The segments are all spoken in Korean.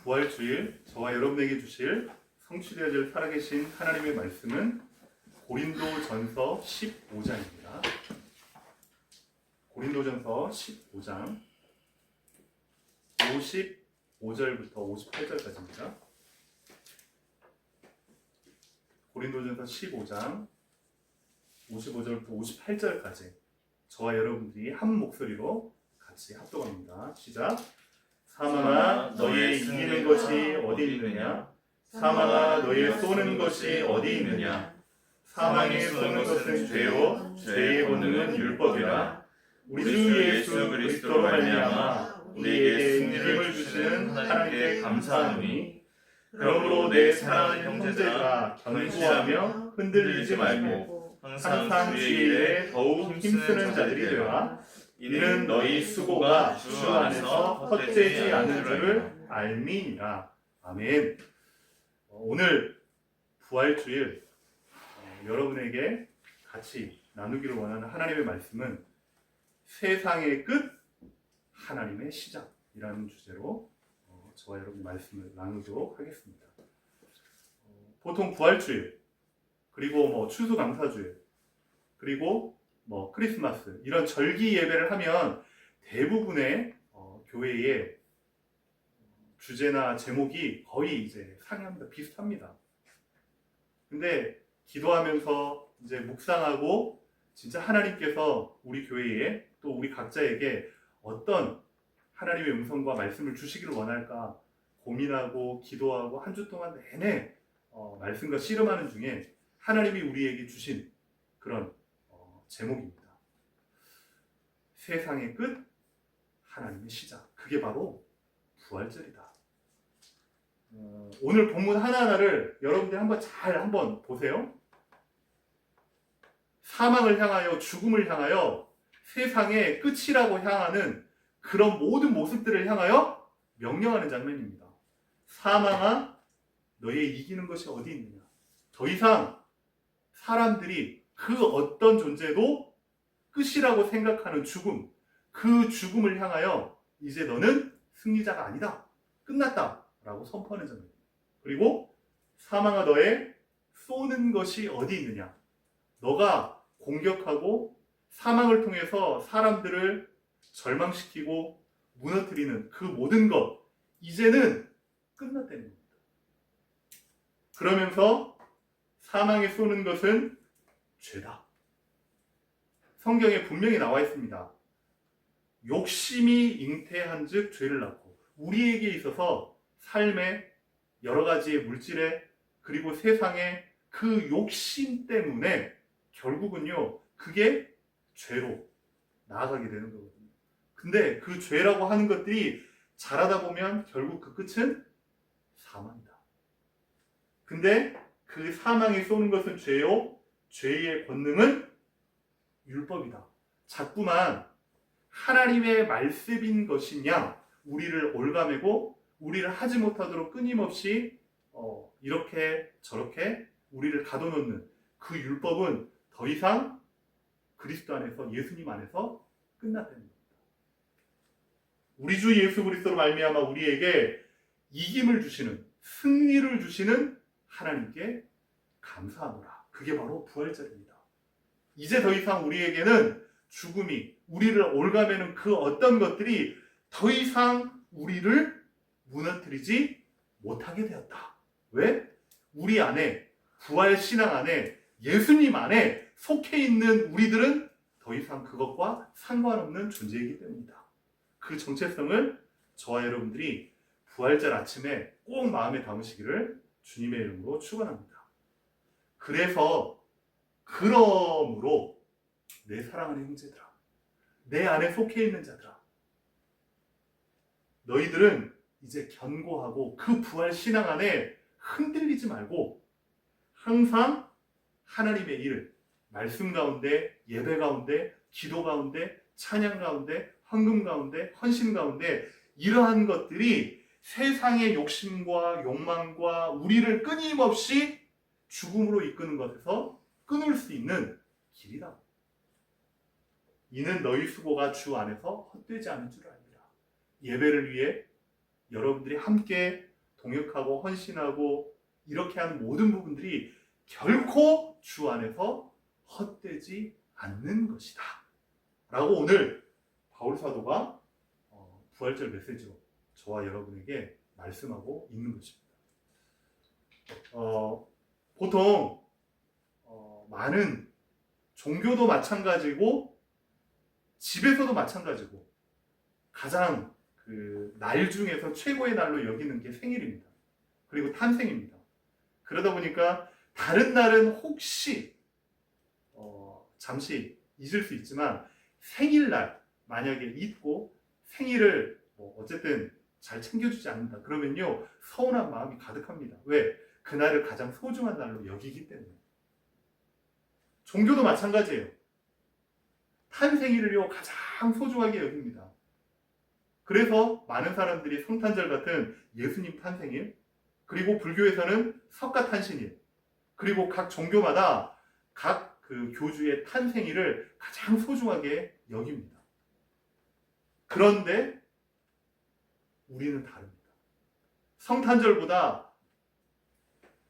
부활주일 저와 여러분에게 주실 성취되어질 살아계신 하나님의 말씀은 고린도전서 15장입니다. 고린도전서 15장 55절부터 58절까지입니다. 고린도전서 15장 55절부터 58절까지 저와 여러분들이 한 목소리로 같이 합독합니다. 시작. 사망아 너의 이기는 것이 어디 있느냐? 사망아 너의 쏘는 것이 어디 있느냐? 사망에 쏘는 것은 죄요 죄의 본능은 율법이라. 우리 주 예수 그리스도로 말미암아 우리에게 승리를 주시는 하나님께 감사하노니, 그러므로 내 사랑하는 형제들아 견고하며 흔들리지 말고 항상 주의 일에 더욱 힘쓰는 자들이 되라. 이는 너희 수고가 주 안에서 헛되지 않은 줄을 알미니라. 아멘. 오늘 부활주일 여러분에게 같이 나누기를 원하는 하나님의 말씀은 세상의 끝, 하나님의 시작이라는 주제로 저와 여러분 말씀을 나누도록 하겠습니다. 보통 부활주일, 그리고 추수감사주일, 그리고 크리스마스 이런 절기 예배를 하면 대부분의 교회의 주제나 제목이 거의 이제 상이합니다. 비슷합니다. 근데 기도하면서 이제 묵상하고 진짜 하나님께서 우리 교회에 또 우리 각자에게 어떤 하나님의 음성과 말씀을 주시기를 원할까 고민하고 기도하고 한 주 동안 내내 말씀과 씨름하는 중에 하나님이 우리에게 주신 그런 제목입니다. 세상의 끝, 하나님의 시작. 그게 바로 부활절이다. 오늘 본문 하나하나를 여러분들이 한번 보세요. 사망을 향하여, 죽음을 향하여, 세상의 끝이라고 향하는 그런 모든 모습들을 향하여 명령하는 장면입니다. 사망아, 너의 이기는 것이 어디 있느냐? 더 이상 사람들이 그 어떤 존재도 끝이라고 생각하는 죽음, 그 죽음을 향하여 이제 너는 승리자가 아니다. 끝났다. 라고 선포하는 장면입니다. 그리고 사망아 너의 쏘는 것이 어디 있느냐? 너가 공격하고 사망을 통해서 사람들을 절망시키고 무너뜨리는 그 모든 것, 이제는 끝났다는 겁니다. 그러면서 사망에 쏘는 것은 죄다. 성경에 분명히 나와 있습니다. 욕심이 잉태한 즉 죄를 낳고, 우리에게 있어서 삶의 여러 가지의 물질에 그리고 세상의 그 욕심 때문에 결국은요 그게 죄로 나아가게 되는 거거든요. 근데 그 죄라고 하는 것들이 자라다 보면 결국 그 끝은 사망이다. 근데 그 사망에 쏘는 것은 죄요 죄의 권능은 율법이다. 자꾸만 하나님의 말씀인 것이냐 우리를 올가매고 우리를 하지 못하도록 끊임없이 이렇게 저렇게 우리를 가둬놓는 그 율법은 더 이상 그리스도 안에서, 예수님 안에서 끝났다는 겁니다. 우리 주 예수 그리스도로 말미암아 우리에게 이김을 주시는, 승리를 주시는 하나님께 감사하노라. 그게 바로 부활절입니다. 이제 더 이상 우리에게는 죽음이, 우리를 올가매는 그 어떤 것들이 더 이상 우리를 무너뜨리지 못하게 되었다. 왜? 우리 안에, 부활신앙 안에, 예수님 안에 속해 있는 우리들은 더 이상 그것과 상관없는 존재이기 때문이다. 그 정체성을 저와 여러분들이 부활절 아침에 꼭 마음에 담으시기를 주님의 이름으로 축원합니다. 그러므로 내 사랑하는 형제들아, 내 안에 속해 있는 자들아, 너희들은 이제 견고하고 그 부활 신앙 안에 흔들리지 말고 항상 하나님의 일, 말씀 가운데, 예배 가운데, 기도 가운데, 찬양 가운데, 헌금 가운데, 헌신 가운데 이러한 것들이 세상의 욕심과 욕망과 우리를 끊임없이 죽음으로 이끄는 것에서 끊을 수 있는 길이다. 이는 너희 수고가 주 안에서 헛되지 않은 줄 알리라. 예배를 위해 여러분들이 함께 동역하고 헌신하고 이렇게 하는 모든 부분들이 결코 주 안에서 헛되지 않는 것이다 라고 오늘 바울 사도가 부활절 메시지로 저와 여러분에게 말씀하고 있는 것입니다. 보통 많은 종교도 마찬가지고 집에서도 마찬가지고 가장 그 날 중에서 최고의 날로 여기는 게 생일입니다. 그리고 탄생입니다. 그러다 보니까 다른 날은 혹시 잠시 잊을 수 있지만 생일날 만약에 잊고 생일을 어쨌든 잘 챙겨주지 않는다 그러면요 서운한 마음이 가득합니다. 왜? 그날을 가장 소중한 날로 여기기 때문에. 종교도 마찬가지예요. 탄생일을요 가장 소중하게 여깁니다. 그래서 많은 사람들이 성탄절 같은 예수님 탄생일, 그리고 불교에서는 석가탄신일, 그리고 각 종교마다 각 그 교주의 탄생일을 가장 소중하게 여깁니다. 그런데 우리는 다릅니다. 성탄절보다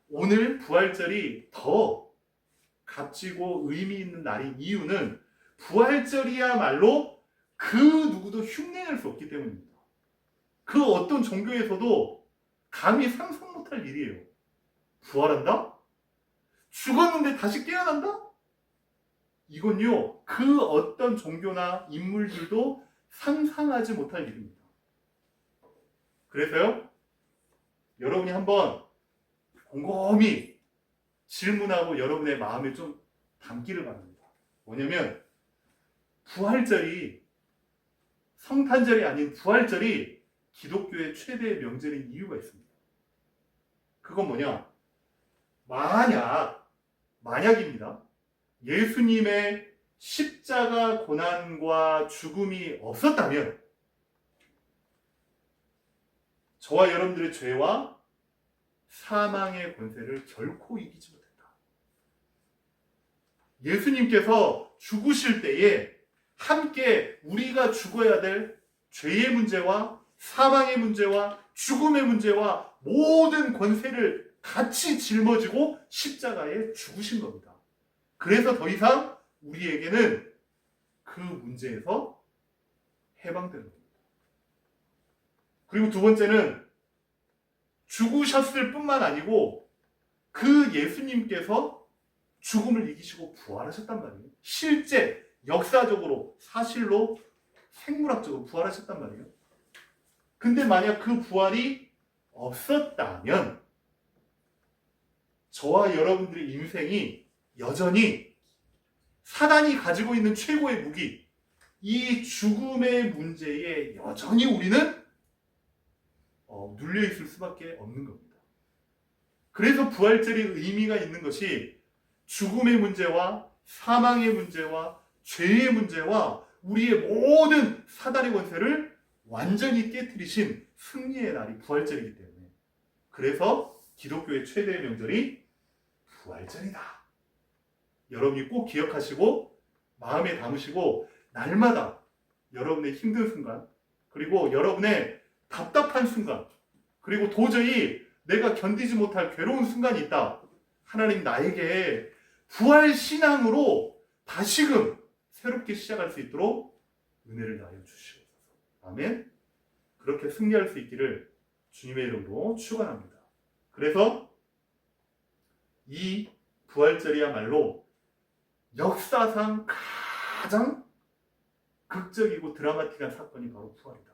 오늘 부활절이 더 값지고 의미 있는 날인 이유는 부활절이야말로 그 누구도 흉내낼 수 없기 때문입니다. 그 어떤 종교에서도 감히 상상 못할 일이에요. 부활한다? 죽었는데 다시 깨어난다? 이건요, 그 어떤 종교나 인물들도 상상하지 못할 일입니다. 그래서요, 여러분이 한번 곰곰이 질문하고 여러분의 마음에 좀 담기를 바랍니다. 뭐냐면, 부활절이, 성탄절이 아닌 부활절이 기독교의 최대의 명절인 이유가 있습니다. 그건 뭐냐? 만약입니다. 예수님의 십자가 고난과 죽음이 없었다면 저와 여러분들의 죄와 사망의 권세를 결코 이기지 못했다. 예수님께서 죽으실 때에 함께 우리가 죽어야 될 죄의 문제와 사망의 문제와 죽음의 문제와 모든 권세를 같이 짊어지고 십자가에 죽으신 겁니다. 그래서 더 이상 우리에게는 그 문제에서 해방되는 겁니다. 그리고 두 번째는 죽으셨을 뿐만 아니고 그 예수님께서 죽음을 이기시고 부활하셨단 말이에요. 실제 역사적으로 사실로 생물학적으로 부활하셨단 말이에요. 근데 만약 그 부활이 없었다면 저와 여러분들의 인생이 여전히 사단이 가지고 있는 최고의 무기, 이 죽음의 문제에 여전히 우리는 눌려있을 수밖에 없는 겁니다. 그래서 부활절이 의미가 있는 것이 죽음의 문제와 사망의 문제와 죄의 문제와 우리의 모든 사단의 권세를 완전히 깨트리신 승리의 날이 부활절이기 때문에, 그래서 기독교의 최대의 명절이 부활절이다. 여러분이 꼭 기억하시고 마음에 담으시고 날마다 여러분의 힘든 순간, 그리고 여러분의 답답한 순간, 그리고 도저히 내가 견디지 못할 괴로운 순간이 있다. 하나님 나에게 부활 신앙으로 다시금 새롭게 시작할 수 있도록 은혜를 다하여 주시옵소서. 아멘. 그렇게 승리할 수 있기를 주님의 이름으로 축원합니다. 그래서 이 부활절이야말로 역사상 가장 극적이고 드라마틱한 사건이 바로 부활이다.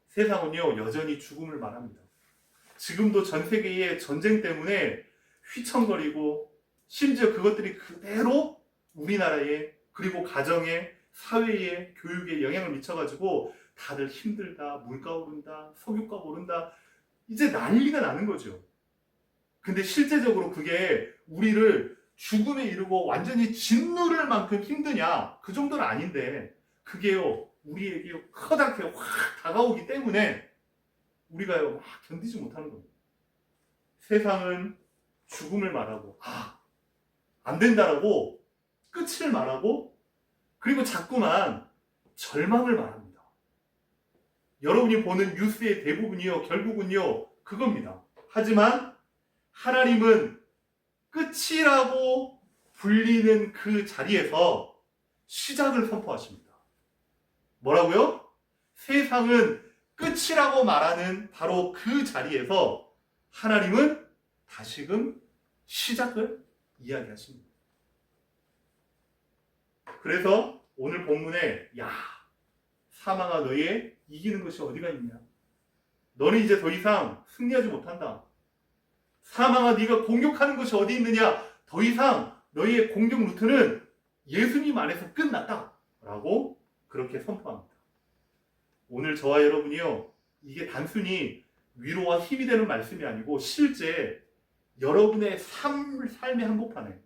세상은요 여전히 죽음을 말합니다. 지금도 전 세계의 전쟁 때문에 휘청거리고 심지어 그것들이 그대로 우리나라에, 그리고 가정에, 사회에, 교육에 영향을 미쳐가지고 다들 힘들다, 물가 오른다, 석유가 오른다, 이제 난리가 나는 거죠. 근데 실제적으로 그게 우리를 죽음에 이르고 완전히 짓누를 만큼 힘드냐? 그 정도는 아닌데 그게요 우리에게 커다랗게 확 다가오기 때문에 우리가요 막 견디지 못하는 겁니다. 세상은 죽음을 말하고 안 된다라고 끝을 말하고, 그리고 자꾸만 절망을 말합니다. 여러분이 보는 뉴스의 대부분이요, 결국은요, 그겁니다. 하지만 하나님은 끝이라고 불리는 그 자리에서 시작을 선포하십니다. 뭐라고요? 세상은 끝이라고 말하는 바로 그 자리에서 하나님은 다시금 시작을 이야기하십니다. 그래서 오늘 본문에 야, 사망아 너의 이기는 것이 어디가 있냐? 너는 이제 더 이상 승리하지 못한다. 사망아 네가 공격하는 것이 어디 있느냐? 더 이상 너희의 공격 루트는 예수님 안에서 끝났다. 라고 그렇게 선포합니다. 오늘 저와 여러분이요, 이게 단순히 위로와 힘이 되는 말씀이 아니고 실제 여러분의 삶의 한복판에,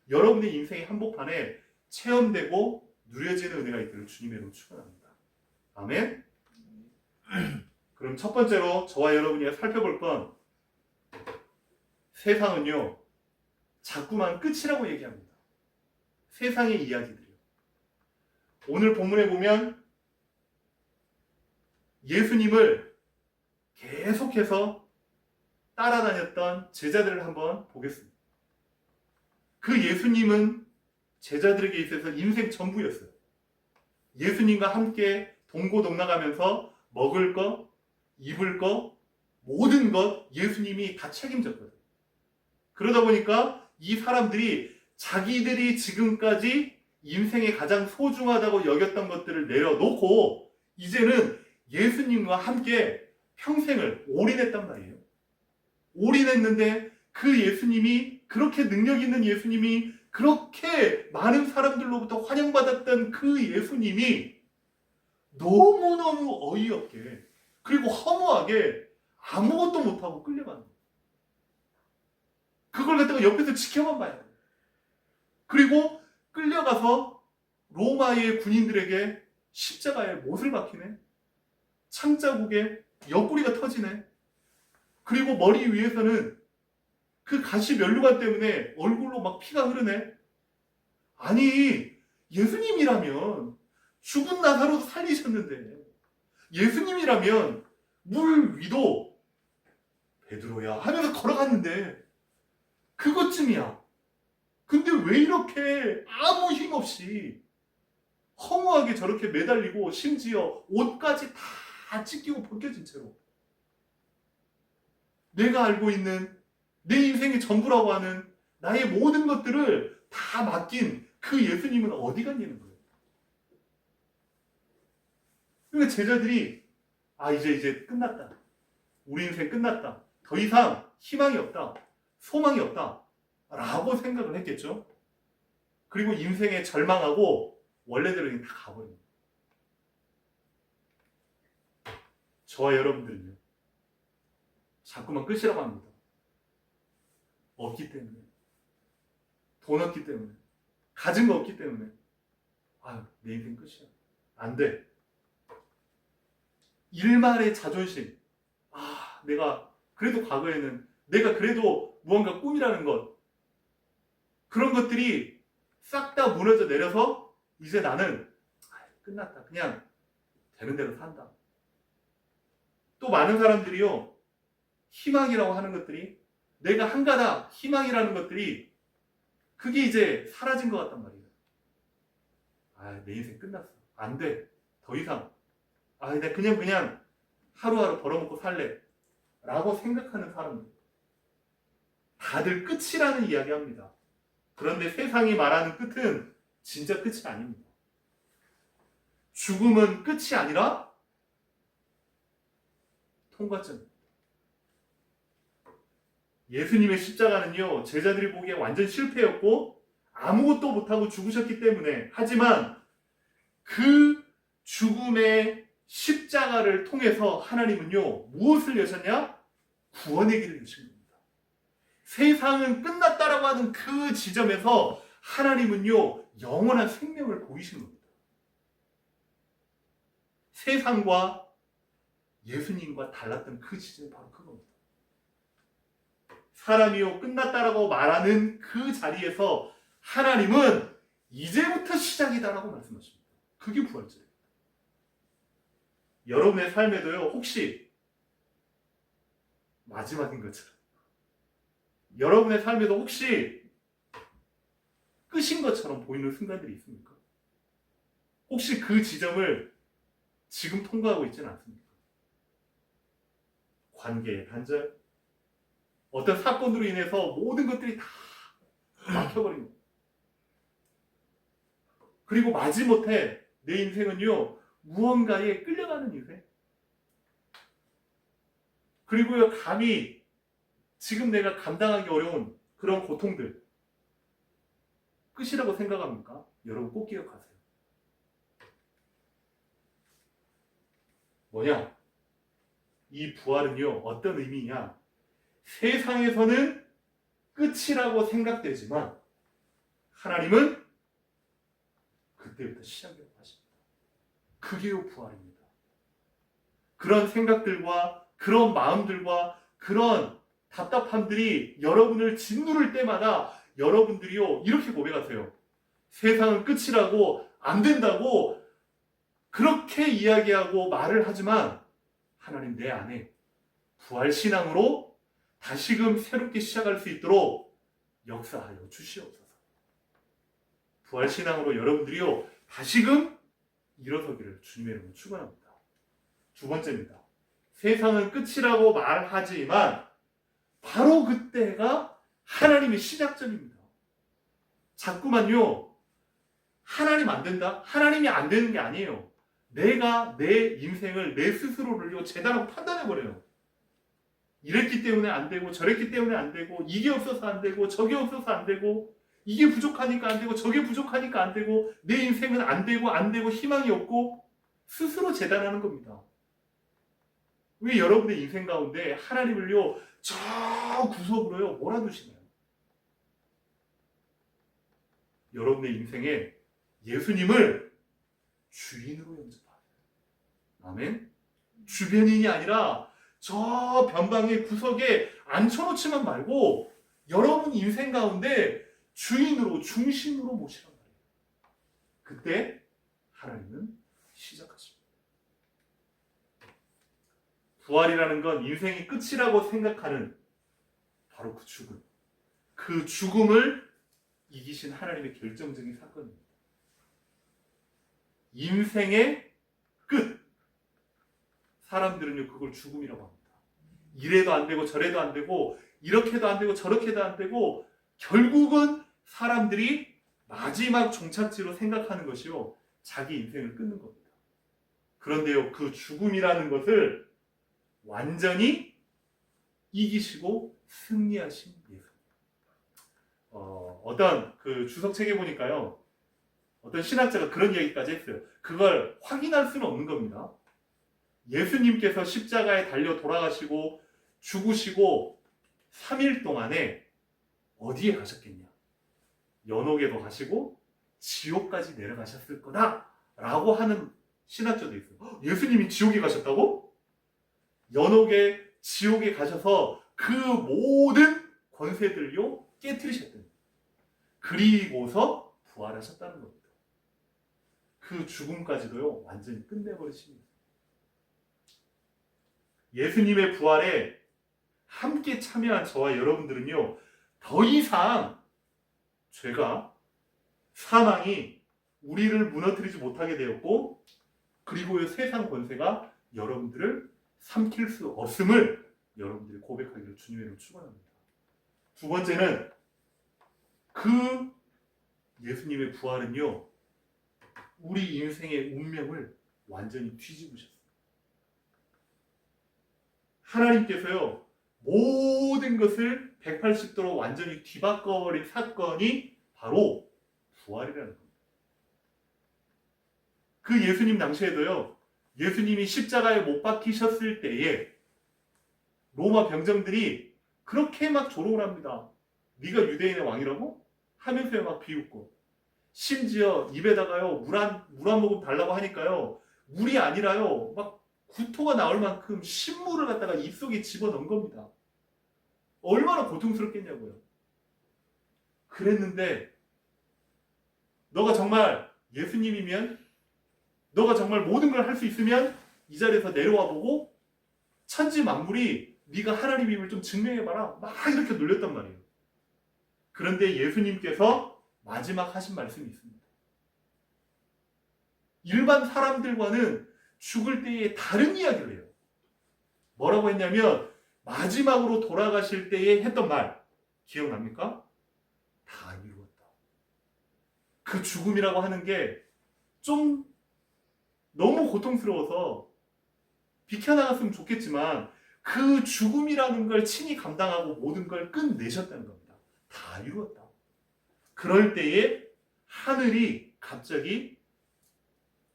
여러분의 인생의 한복판에 체험되고 누려지는 은혜가 있기를 주님의 이름으로 축원합니다. 아멘. 그럼 첫 번째로 저와 여러분이 살펴볼 건, 세상은요 자꾸만 끝이라고 얘기합니다. 세상의 이야기들이요. 오늘 본문에 보면 예수님을 계속해서 따라다녔던 제자들을 한번 보겠습니다. 그 예수님은 제자들에게 있어서 인생 전부였어요. 예수님과 함께 동고동락하면서 먹을 것, 입을 것, 모든 것 예수님이 다 책임졌거든요. 그러다 보니까 이 사람들이 자기들이 지금까지 인생에 가장 소중하다고 여겼던 것들을 내려놓고 이제는 예수님과 함께 평생을 올인했단 말이에요. 올인했는데 그 예수님이, 그렇게 능력 있는 예수님이, 그렇게 많은 사람들로부터 환영받았던 그 예수님이 너무너무 어이없게, 그리고 허무하게 아무것도 못하고 끌려가는 거예요. 그걸 갖다가 옆에서 지켜만 봐야 돼요. 그리고 끌려가서 로마의 군인들에게 십자가에 못을 박히네. 창자국에 옆구리가 터지네. 그리고 머리 위에서는 그 가시 면류관 때문에 얼굴로 막 피가 흐르네. 아니, 예수님이라면 죽은 나사로 살리셨는데, 예수님이라면 물 위도 베드로야 하면서 걸어갔는데 그것쯤이야. 근데 왜 이렇게 아무 힘 없이 허무하게 저렇게 매달리고 심지어 옷까지 다 찢기고 벗겨진 채로 내가 알고 있는 내 인생의 전부라고 하는 나의 모든 것들을 다 맡긴 그 예수님은 어디 갔냐는 거예요. 그러니까 제자들이 이제 끝났다. 우리 인생 끝났다. 더 이상 희망이 없다. 소망이 없다. 라고 생각을 했겠죠. 그리고 인생에 절망하고 원래대로 그냥 다 가버립니다. 저와 여러분들은요, 자꾸만 끝이라고 합니다. 없기 때문에, 돈 없기 때문에, 가진 거 없기 때문에, 내 인생 끝이야. 안 돼. 일말의 자존심, 내가 그래도 과거에는, 내가 그래도 무언가 꿈이라는 것, 그런 것들이 싹 다 무너져 내려서 이제 나는 끝났다. 그냥 되는 대로 산다. 또 많은 사람들이요, 희망이라고 하는 것들이, 내가 한가닥 희망이라는 것들이 그게 이제 사라진 것 같단 말이에요. 내 인생 끝났어. 안 돼. 더 이상. 내가 그냥 하루하루 벌어먹고 살래. 라고 생각하는 사람들. 다들 끝이라는 이야기 합니다. 그런데 세상이 말하는 끝은 진짜 끝이 아닙니다. 죽음은 끝이 아니라 통과점. 예수님의 십자가는요, 제자들이 보기에 완전 실패였고 아무것도 못하고 죽으셨기 때문에, 하지만 그 죽음의 십자가를 통해서 하나님은요, 무엇을 여셨냐? 구원의 길을 여신 겁니다. 세상은 끝났다라고 하는 그 지점에서 하나님은요, 영원한 생명을 보이신 겁니다. 세상과 예수님과 달랐던 그 지점이 바로 그겁니다. 사람이요, 끝났다라고 말하는 그 자리에서 하나님은 이제부터 시작이다라고 말씀하십니다. 그게 부활절입니다. 여러분의 삶에도요, 혹시 마지막인 것처럼, 여러분의 삶에도 혹시 끝인 것처럼 보이는 순간들이 있습니까? 혹시 그 지점을 지금 통과하고 있지는 않습니까? 관계의 단절, 어떤 사건으로 인해서 모든 것들이 다 막혀버린 거예요. 그리고 마지못해 내 인생은요, 무언가에 끌려가는 인생. 그리고요, 감히 지금 내가 감당하기 어려운 그런 고통들, 끝이라고 생각합니까? 여러분 꼭 기억하세요. 뭐냐? 이 부활은요, 어떤 의미냐? 세상에서는 끝이라고 생각되지만 하나님은 그때부터 시작이라고 하십니다. 그게요 부활입니다. 그런 생각들과 그런 마음들과 그런 답답함들이 여러분을 짓누를 때마다 여러분들이요 이렇게 고백하세요. 세상은 끝이라고 안 된다고 그렇게 이야기하고 말을 하지만 하나님 내 안에 부활신앙으로 다시금 새롭게 시작할 수 있도록 역사하여 주시옵소서. 부활신앙으로 여러분들이요 다시금 일어서기를 주님의 이름으로 축원합니다. 두 번째입니다. 세상은 끝이라고 말하지만 바로 그때가 하나님의 시작점입니다. 자꾸만요 하나님 안 된다? 하나님이 안 되는 게 아니에요. 내가 내 인생을 내 스스로를요 재단하고 판단해버려요. 이랬기 때문에 안 되고 저랬기 때문에 안 되고 이게 없어서 안 되고 저게 없어서 안 되고 이게 부족하니까 안 되고 저게 부족하니까 안 되고 내 인생은 안 되고 희망이 없고 스스로 재단하는 겁니다. 왜 여러분의 인생 가운데 하나님을요 저 구석으로요 몰아두시나요? 여러분의 인생에 예수님을 주인으로 영접하세요. 아멘. 주변인이 아니라 저 변방의 구석에 앉혀놓지만 말고 여러분 인생 가운데 주인으로 중심으로 모시란 말이에요. 그때 하나님은 시작하십니다. 부활이라는 건 인생이 끝이라고 생각하는 바로 그 죽음. 그 죽음을 이기신 하나님의 결정적인 사건입니다. 인생의 끝. 사람들은요 그걸 죽음이라고 합니다. 이래도 안 되고 저래도 안 되고 이렇게도 안 되고 저렇게도 안 되고 결국은 사람들이 마지막 종착지로 생각하는 것이요 자기 인생을 끊는 겁니다. 그런데요 그 죽음이라는 것을 완전히 이기시고 승리하신 예수님. 어떤 그 주석책에 보니까요 어떤 신학자가 그런 얘기까지 했어요. 그걸 확인할 수는 없는 겁니다. 예수님께서 십자가에 달려 돌아가시고 죽으시고 3일 동안에 어디에 가셨겠냐? 연옥에도 가시고 지옥까지 내려가셨을 거다라고 하는 신학자도 있어요. 예수님이 지옥에 가셨다고? 연옥에 지옥에 가셔서 그 모든 권세들요 깨트리셨대요. 그리고서 부활하셨다는 겁니다. 그 죽음까지도요 완전히 끝내버리십니다. 예수님의 부활에 함께 참여한 저와 여러분들은요 더 이상 죄가 사망이 우리를 무너뜨리지 못하게 되었고 그리고 세상 권세가 여러분들을 삼킬 수 없음을 여러분들이 고백하기를 주님의 이름으로 축원합니다. 두 번째는 그 예수님의 부활은요 우리 인생의 운명을 완전히 뒤집으셨어요. 하나님께서요 모든 것을 180도로 완전히 뒤바꿔버린 사건이 바로 부활이라는 겁니다. 그 예수님 당시에도요 예수님이 십자가에 못 박히셨을 때에 로마 병정들이 그렇게 막 조롱을 합니다. 네가 유대인의 왕이라고? 하면서요 막 비웃고 심지어 입에다가요 물 한 모금 달라고 하니까요 물이 아니라요 막 구토가 나올 만큼 신물을 갖다가 입속에 집어넣은 겁니다. 얼마나 고통스럽겠냐고요. 그랬는데 너가 정말 예수님이면 너가 정말 모든 걸 할 수 있으면 이 자리에서 내려와 보고 천지 만물이 네가 하나님임을 좀 증명해봐라. 막 이렇게 놀렸단 말이에요. 그런데 예수님께서 마지막 하신 말씀이 있습니다. 일반 사람들과는 죽을 때에 다른 이야기를 해요. 뭐라고 했냐면 마지막으로 돌아가실 때에 했던 말 기억납니까? 다 이루었다. 그 죽음이라고 하는 게 좀 너무 고통스러워서 비켜나갔으면 좋겠지만 그 죽음이라는 걸 친히 감당하고 모든 걸 끝내셨다는 겁니다. 다 이루었다. 그럴 때에 하늘이 갑자기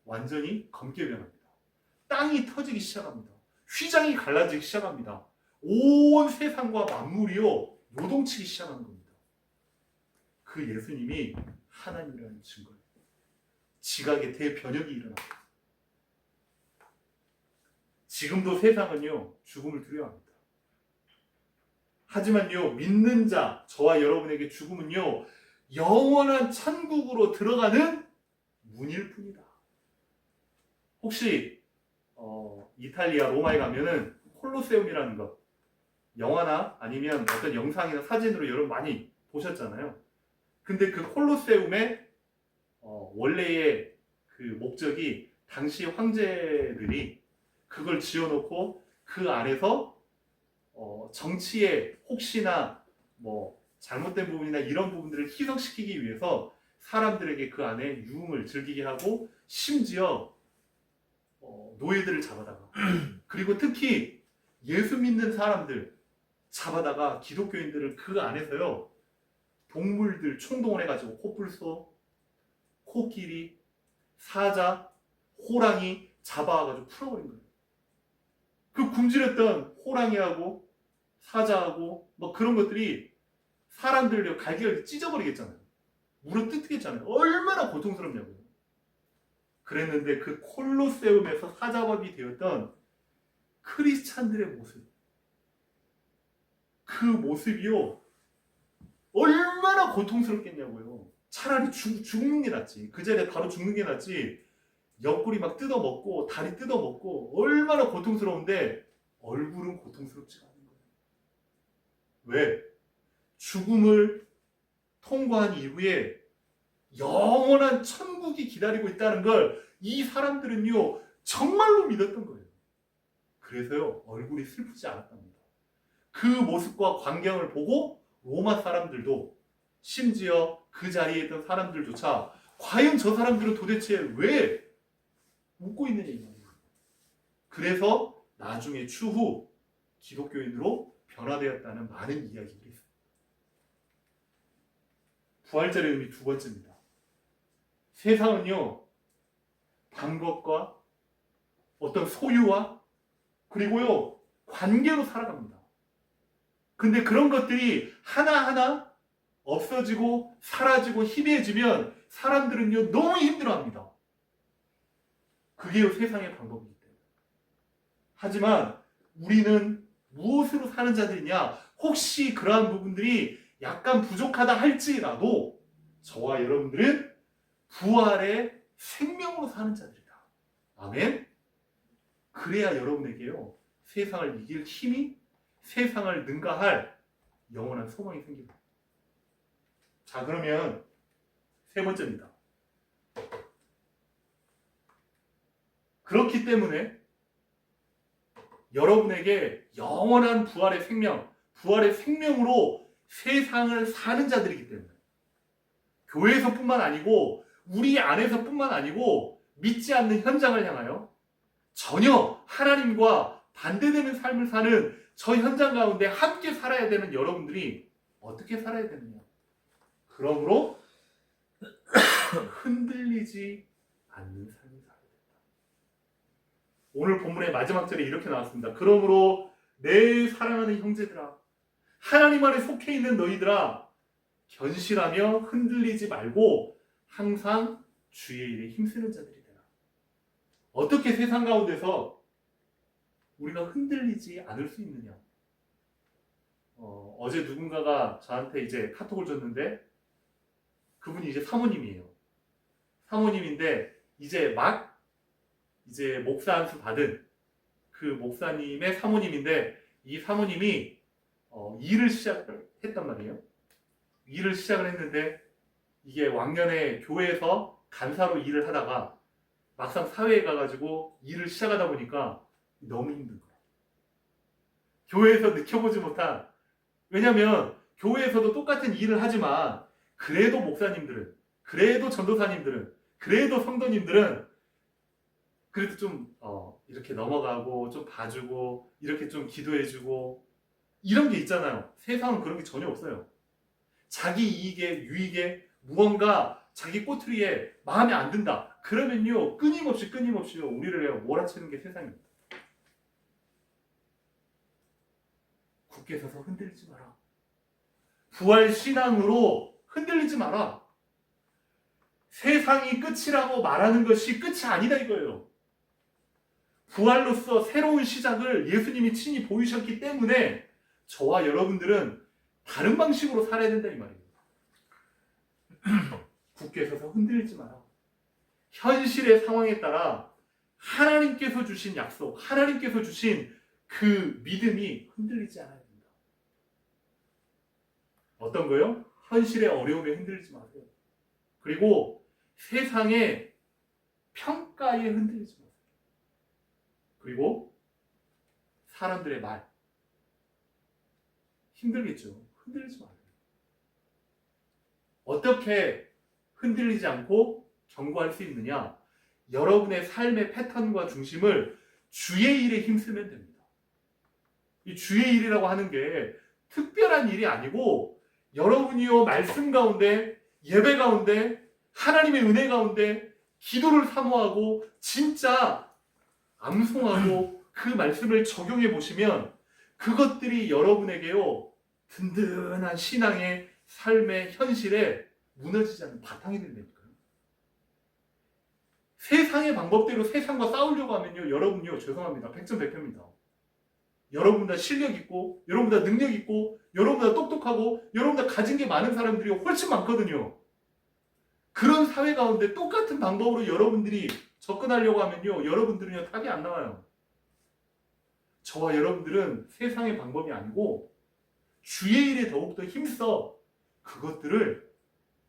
완전히 검게 변합니다. 땅이 터지기 시작합니다. 휘장이 갈라지기 시작합니다. 온 세상과 만물이요 요동치기 시작하는 겁니다. 그 예수님이 하나님이라는 증거예요. 지각의 대변혁이 일어납니다. 지금도 세상은요 죽음을 두려워합니다. 하지만요 믿는 자 저와 여러분에게 죽음은요 영원한 천국으로 들어가는 문일 뿐이다. 혹시 이탈리아 로마에 가면은 콜로세움이라는 것 영화나 아니면 어떤 영상이나 사진으로 여러분 많이 보셨잖아요. 근데 그 콜로세움의 원래의 그 목적이 당시 황제들이 그걸 지어놓고 그 안에서 정치에 혹시나 뭐 잘못된 부분이나 이런 부분들을 희석시키기 위해서 사람들에게 그 안에 유흥을 즐기게 하고 심지어 노예들을 잡아다가 그리고 특히 예수 믿는 사람들 잡아다가 기독교인들을 그 안에서요 동물들 총동원해가지고 코뿔소, 코끼리, 사자, 호랑이 잡아와가지고 풀어버린 거예요. 그 굶주렸던 호랑이하고 사자하고 뭐 그런 것들이 사람들을 갈기갈기 찢어버리겠잖아요. 물어 뜯겠잖아요. 얼마나 고통스럽냐고요. 그랬는데 그 콜로세움에서 사자밥이 되었던 크리스찬들의 모습, 그 모습이요 얼마나 고통스럽겠냐고요. 차라리 죽는 게 낫지. 그 자리에 바로 죽는 게 낫지. 옆구리 막 뜯어먹고 다리 뜯어먹고 얼마나 고통스러운데 얼굴은 고통스럽지가 않은 거예요. 왜? 죽음을 통과한 이후에 영원한 천국이 기다리고 있다는 걸 이 사람들은요 정말로 믿었던 거예요. 그래서요 얼굴이 슬프지 않았답니다. 그 모습과 광경을 보고 로마 사람들도 심지어 그 자리에 있던 사람들조차 과연 저 사람들은 도대체 왜 웃고 있느냐 이 말이에요. 그래서 나중에 추후 기독교인으로 변화되었다는 많은 이야기들이 있습니다. 부활절의 의미 두 번째입니다. 세상은요 단 것과 어떤 소유와 그리고요 관계로 살아갑니다. 근데 그런 것들이 하나하나 없어지고 사라지고 희미해지면 사람들은요 너무 힘들어합니다. 그게 세상의 방법이기 때문에. 하지만 우리는 무엇으로 사는 자들이냐? 혹시 그러한 부분들이 약간 부족하다 할지라도 저와 여러분들은 부활의 생명으로 사는 자들이다. 아멘? 그래야 여러분에게요 세상을 이길 힘이 세상을 능가할 영원한 소망이 생깁니다. 자 그러면 세 번째입니다. 그렇기 때문에 여러분에게 영원한 부활의 생명, 부활의 생명으로 세상을 사는 자들이기 때문에 교회에서뿐만 아니고 우리 안에서뿐만 아니고 믿지 않는 현장을 향하여 전혀 하나님과 반대되는 삶을 사는 저 현장 가운데 함께 살아야 되는 여러분들이 어떻게 살아야 되느냐? 그러므로 흔들리지 않는 삶을 살아야 된다. 오늘 본문의 마지막 절에 이렇게 나왔습니다. 그러므로 내 사랑하는 형제들아, 하나님 안에 속해 있는 너희들아, 견실하며 흔들리지 말고 항상 주의 일에 힘쓰는 자들이 되라. 어떻게 세상 가운데서 우리가 흔들리지 않을 수 있느냐? 어제 누군가가 저한테 이제 카톡을 줬는데 그분이 이제 사모님이에요. 사모님인데 이제 막 목사 안수 받은 그 목사님의 사모님인데 이 사모님이 일을 시작했단 말이에요. 일을 시작을 했는데 이게 왕년에 교회에서 간사로 일을 하다가 막상 사회에 가가지고 일을 시작하다 보니까 너무 힘든 거예요. 교회에서 느껴보지 못한, 왜냐면 교회에서도 똑같은 일을 하지만 그래도 목사님들은, 그래도 전도사님들은, 그래도 성도님들은 그래도 좀 이렇게 넘어가고 좀 봐주고 이렇게 좀 기도해주고 이런 게 있잖아요. 세상은 그런 게 전혀 없어요. 자기 이익에 유익에 무언가 자기 꼬투리에 마음에 안 든다. 그러면요 끊임없이요 우리를 몰아치는 게 세상입니다. 굳게 서서 흔들리지 마라. 부활 신앙으로 흔들리지 마라. 세상이 끝이라고 말하는 것이 끝이 아니다 이거예요. 부활로서 새로운 시작을 예수님이 친히 보이셨기 때문에 저와 여러분들은 다른 방식으로 살아야 된다 이 말이에요. 굳게 서서 흔들리지 마라. 현실의 상황에 따라 하나님께서 주신 약속, 하나님께서 주신 그 믿음이 흔들리지 않아야 된다. 어떤 거요? 현실의 어려움에 흔들리지 마세요. 그리고 세상의 평가에 흔들리지 마세요. 그리고 사람들의 말 힘들겠죠. 흔들리지 마세요. 어떻게 흔들리지 않고 견고할 수 있느냐? 여러분의 삶의 패턴과 중심을 주의 일에 힘쓰면 됩니다. 이 주의 일이라고 하는 게 특별한 일이 아니고 여러분이요 말씀 가운데, 예배 가운데, 하나님의 은혜 가운데 기도를 사모하고 진짜 암송하고 그 말씀을 적용해 보시면 그것들이 여러분에게요 든든한 신앙의 삶의 현실에 무너지지 않는 바탕이 된다니까요. 세상의 방법대로 세상과 싸우려고 하면요 여러분요 죄송합니다. 백전백패입니다. 여러분보다 실력 있고 여러분보다 능력 있고 여러분보다 똑똑하고 여러분보다 가진 게 많은 사람들이 훨씬 많거든요. 그런 사회 가운데 똑같은 방법으로 여러분들이 접근하려고 하면요 여러분들은요 답이 안 나와요. 저와 여러분들은 세상의 방법이 아니고 주의 일에 더욱더 힘써 그것들을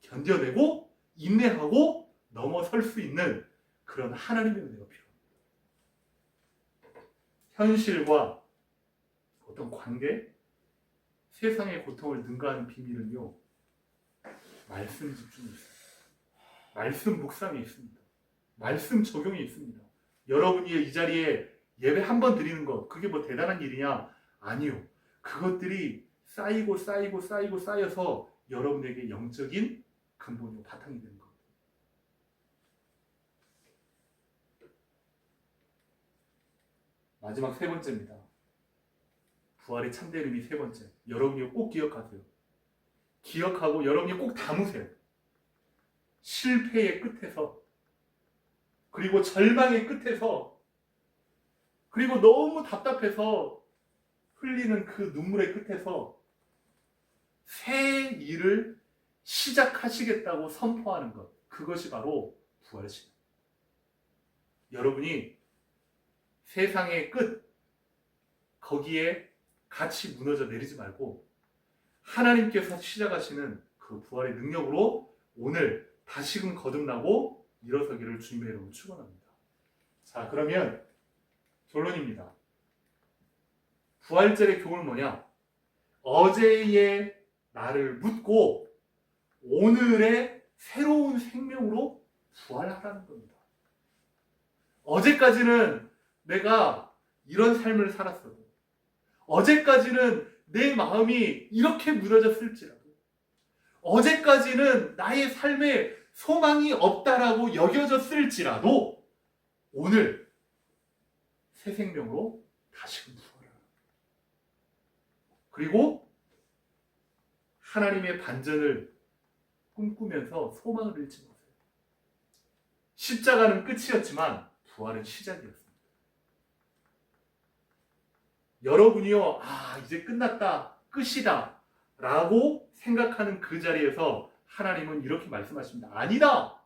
견뎌내고 인내하고 넘어설 수 있는 그런 하나님의 은혜가 필요합니다. 현실과 어떤 관계, 세상의 고통을 능가하는 비밀은요 말씀 집중이 있습니다. 말씀 묵상이 있습니다. 말씀 적용이 있습니다. 여러분이 이 자리에 예배 한 번 드리는 것 그게 뭐 대단한 일이냐? 아니요. 그것들이 쌓여서 여러분에게 영적인 근본이고 바탕이 되는 겁니다. 마지막 세 번째입니다. 부활의 참된 의미 세 번째. 여러분이 꼭 기억하세요. 기억하고 여러분이 꼭 담으세요. 실패의 끝에서 그리고 절망의 끝에서 그리고 너무 답답해서 흘리는 그 눈물의 끝에서 새 일을 시작하시겠다고 선포하는 것 그것이 바로 부활신. 여러분이 세상의 끝 거기에 같이 무너져 내리지 말고 하나님께서 시작하시는 그 부활의 능력으로 오늘 다시금 거듭나고 일어서기를 주님의 이름으로 축원합니다. 자, 그러면 결론입니다. 부활절의 교훈은 뭐냐? 어제의 나를 묻고 오늘의 새로운 생명으로 부활하라는 겁니다. 어제까지는 내가 이런 삶을 살았어도 어제까지는 내 마음이 이렇게 무너졌을지라도 어제까지는 나의 삶에 소망이 없다라고 여겨졌을지라도 오늘 새 생명으로 다시금 부활하라. 그리고 하나님의 반전을 꿈꾸면서 소망을 잃지 마세요. 십자가는 끝이었지만 부활은 시작이었습니다. 여러분이요, 이제 끝났다, 끝이다 라고 생각하는 그 자리에서 하나님은 이렇게 말씀하십니다. 아니다!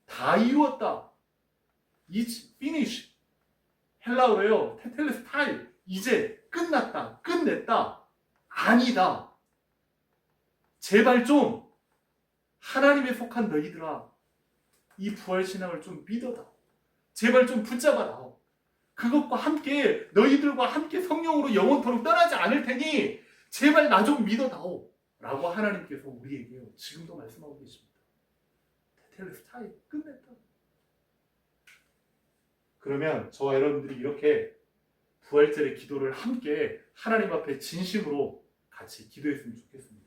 다 이루었다. It's finished. 헬라어로요. 테텔레스타이. 이제 끝났다. 끝냈다. 아니다. 제발 좀 하나님에 속한 너희들아, 이 부활신앙을 좀 믿어다오. 제발 좀 붙잡아다오. 그것과 함께 너희들과 함께 성령으로 영원토록 떠나지 않을 테니 제발 나 좀 믿어다오. 라고 하나님께서 우리에게 지금도 말씀하고 계십니다. 테텔레스타이 끝냈다. 그러면 저와 여러분들이 이렇게 부활절의 기도를 함께 하나님 앞에 진심으로 같이 기도했으면 좋겠습니다.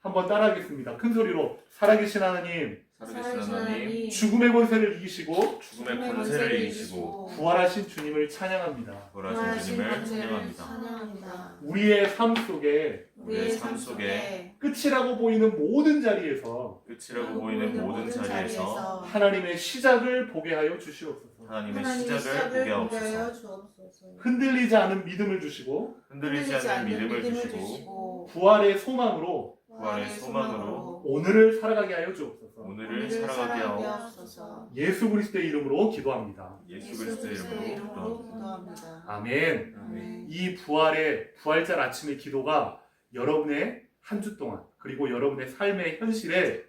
한번 따라하겠습니다. 큰 소리로 살아계신 하나님, 살아계신 하나님, 죽음의 권세를 이기시고 죽음의 권세를 이기시고 부활하신 주님을 찬양합니다. 부활하신 주님을 찬양합니다. 찬양합니다. 우리의 삶 속에 우리의 삶 속에 끝이라고 보이는 모든 자리에서 끝이라고 보이는 모든 자리에서 하나님의 시작을 보게 하여 주시옵소서. 하나님의 시작을 보게 하옵소서. 흔들리지 않은 믿음을 주시고 흔들리지 않는 믿음을 주시고 부활의 소망으로 부활의 소망으로 오늘을 살아가게 하여 주옵소서. 오늘을 살아가게 하옵소서. 예수 그리스도의 이름으로 기도합니다. 예수 그리스도의 이름으로 기도합니다. 아멘. 아멘. 이 부활절 아침의 기도가 여러분의 한 주 동안 그리고 여러분의 삶의 현실에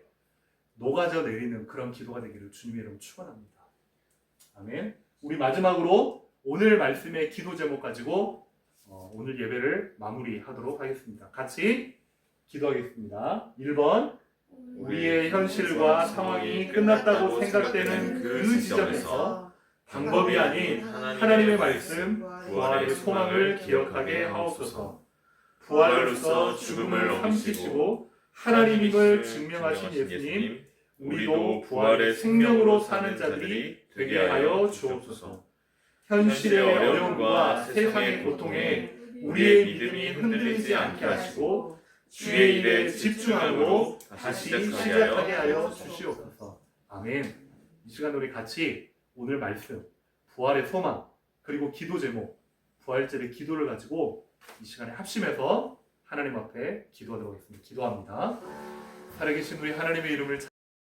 녹아져 내리는 그런 기도가 되기를 주님의 이름으로 축원합니다. 아멘. 우리 마지막으로 오늘 말씀의 기도 제목 가지고 오늘 예배를 마무리하도록 하겠습니다. 같이 기도하겠습니다. 1번, 우리의 현실과 상황이 끝났다고 생각되는 그 지점에서 방법이 아닌 하나님의 말씀, 부활의 소망을 기억하게 하옵소서. 부활로서 죽음을 삼키시고 하나님임을 증명하신 예수님, 우리도 부활의 생명으로 사는 자들이 되게 하여 주옵소서. 현실의 어려움과 세상의 고통에 우리의 믿음이 흔들리지 않게 하시고 주의 일에 집중하고 다시 시작하게 하여 주시옵소서. 아멘. 이 시간 우리 같이 오늘 말씀, 부활의 소망, 그리고 기도 제목, 부활절의 기도를 가지고 이 시간에 합심해서 하나님 앞에 기도하도록 하겠습니다. 기도합니다. 살아계신 우리 하나님의 이름을